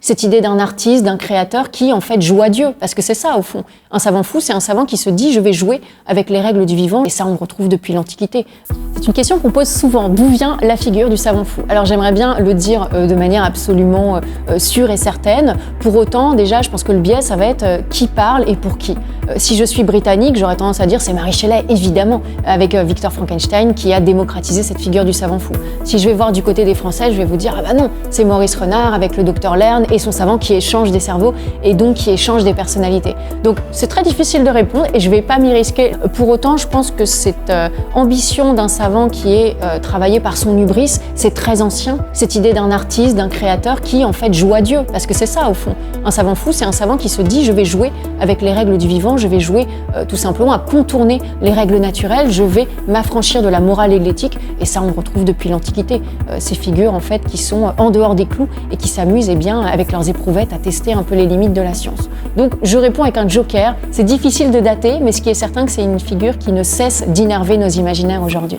Cette idée d'un artiste, d'un créateur qui en fait joue à Dieu, parce que c'est ça au fond. Un savant fou, c'est un savant qui se dit je vais jouer avec les règles du vivant, et ça on le retrouve depuis l'Antiquité. C'est une question qu'on pose souvent, d'où vient la figure du savant fou? Alors j'aimerais bien le dire de manière absolument sûre et certaine. Pour autant, déjà je pense que le biais ça va être qui parle et pour qui. Si je suis britannique, j'aurais tendance à dire c'est Mary Shelley, évidemment, avec Victor Frankenstein qui a démocratisé cette figure du savant fou. Si je vais voir du côté des Français, je vais vous dire ah bah non, c'est Maurice Renard avec le docteur Lern et son savant qui échange des cerveaux et donc qui échange des personnalités. Donc c'est très difficile de répondre et je vais pas m'y risquer. Pour autant, je pense que cette ambition d'un savant qui est travaillé par son hubris, c'est très ancien. Cette idée d'un artiste, d'un créateur qui en fait joue à Dieu, parce que c'est ça au fond. Un savant fou, c'est un savant qui se dit je vais jouer avec les règles du vivant, je vais jouer tout simplement à contourner les règles naturelles, je vais m'affranchir de la morale et de l'éthique, et ça on le retrouve depuis l'Antiquité. Ces figures en fait qui sont en dehors des clous et qui s'amusent avec leurs éprouvettes à tester un peu les limites de la science. Donc je réponds avec un joker, c'est difficile de dater, mais ce qui est certain que c'est une figure qui ne cesse d'innerver nos imaginaires aujourd'hui.